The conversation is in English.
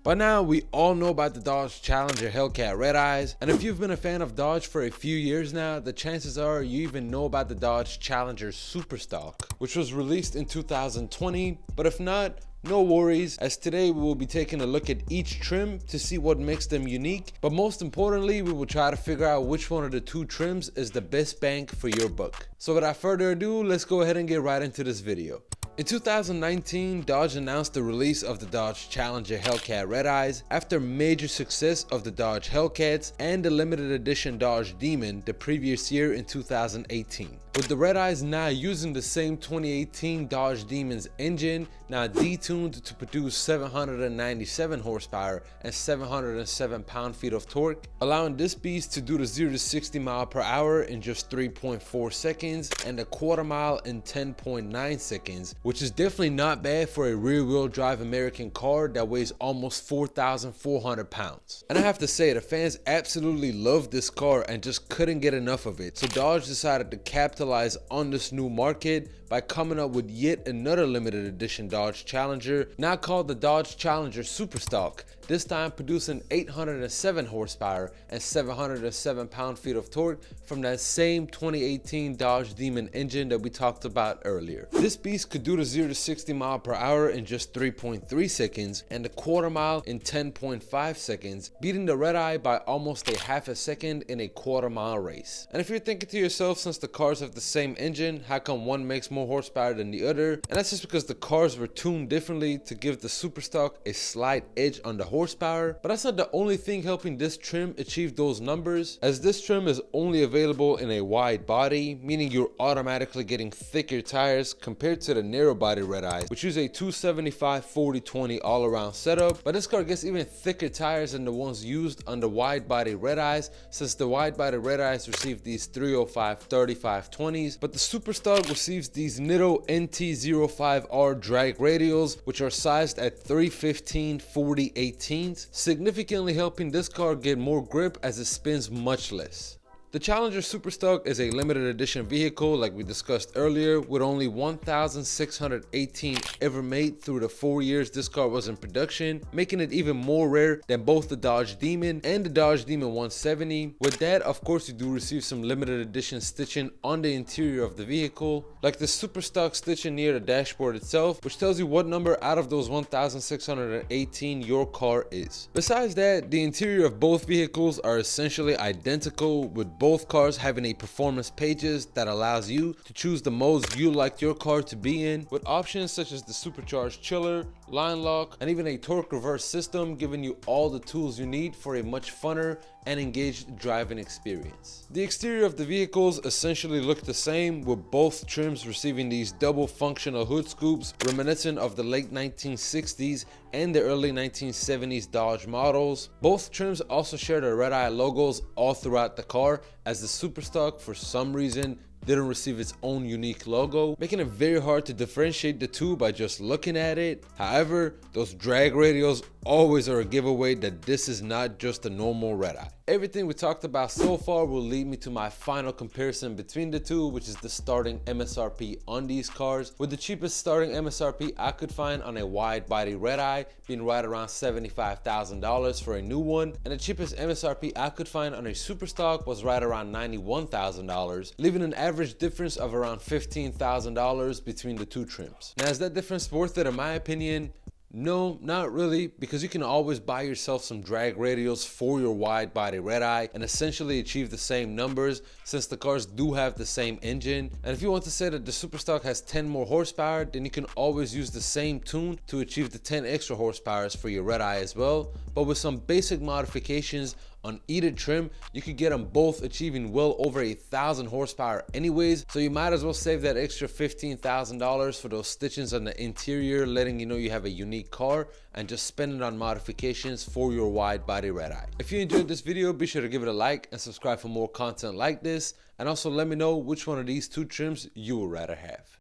By now, we all know about the Dodge Challenger Hellcat Redeyes, and if you've been a fan of Dodge for a few years now, the chances are you even know about the Dodge Challenger SuperStock, which was released in 2020, but if not, no worries, as today we will be taking a look at each trim to see what makes them unique, but most importantly, we will try to figure out which one of the two trims is the best bang for your buck. So without further ado, let's go ahead and get right into this video. In 2019, Dodge announced the release of the Dodge Challenger Hellcat Redeyes after major success of the Dodge Hellcats and the limited edition Dodge Demon the previous year in 2018. With the Redeyes now using the same 2018 Dodge Demon's engine, now detuned to produce 797 horsepower and 707 pound-feet of torque, allowing this beast to do the 0 to 60 mile per hour in just 3.4 seconds and a quarter mile in 10.9 seconds, which is definitely not bad for a rear-wheel drive American car that weighs almost 4,400 pounds. And I have to say, the fans absolutely loved this car and just couldn't get enough of it, so Dodge decided to capitalize on this new market by coming up with yet another limited edition Dodge Challenger, now called the Dodge Challenger SuperStock, this time producing 807 horsepower and 707 pound-feet of torque from that same 2018 Dodge Demon engine that we talked about earlier. This beast could do the 0 to 60 mile per hour in just 3.3 seconds and a quarter mile in 10.5 seconds, beating the Redeye by almost a half a second in a quarter mile race. And if you're thinking to yourself, since the cars have the same engine, how come one makes more horsepower than the other? And that's just because the cars were tuned differently to give the SuperStock a slight edge on the horsepower. But that's not the only thing helping this trim achieve those numbers, as this trim is only available in a wide body, meaning you're automatically getting thicker tires compared to the narrow body Redeyes, which use a 275/40/20 all-around setup. But this car gets even thicker tires than the ones used on the wide body Redeyes, since the wide body Redeyes receive these 305/35/20s, but the SuperStock receives these Nitto NT05R drag radials, which are sized at 315/40/18s, significantly helping this car get more grip as it spins much less. The Challenger SuperStock is a limited edition vehicle, like we discussed earlier, with only 1,618 ever made through the 4 years this car was in production, making it even more rare than both the Dodge Demon and the Dodge Demon 170. With that, of course, you do receive some limited edition stitching on the interior of the vehicle, like the SuperStock stitching near the dashboard itself, which tells you what number out of those 1,618 your car is. Besides that, the interior of both vehicles are essentially identical, with both cars having a performance pages that allows you to choose the modes you like your car to be in, with options such as the supercharged chiller, line lock, and even a torque reverse system, giving you all the tools you need for a much funner and engaged driving experience. The exterior of the vehicles essentially look the same, with both trims receiving these double functional hood scoops reminiscent of the late 1960s and the early 1970s Dodge models. Both trims also share the Redeye logos all throughout the car, as the SuperStock for some reason didn't receive its own unique logo, making it very hard to differentiate the two by just looking at it. However, those drag radials always are a giveaway that this is not just a normal Redeye. Everything we talked about so far will lead me to my final comparison between the two, which is the starting MSRP on these cars, with the cheapest starting MSRP I could find on a wide body Redeye being right around $75,000 for a new one, and the cheapest MSRP I could find on a SuperStock was right around $91,000, leaving an average difference of around $15,000 between the two trims. Now, is that difference worth it in my opinion? No, not really, because you can always buy yourself some drag radials for your wide body Redeye and essentially achieve the same numbers, since the cars do have the same engine. And if you want to say that the SuperStock has 10 more horsepower, then you can always use the same tune to achieve the 10 extra horsepowers for your Redeye as well. But with some basic modifications on either trim, you could get them both achieving well over 1,000 horsepower anyways, so you might as well save that extra $15,000 for those stitchings on the interior, letting you know you have a unique car, and just spend it on modifications for your wide body Redeye. If you enjoyed this video, be sure to give it a like and subscribe for more content like this, and also let me know which one of these two trims you would rather have.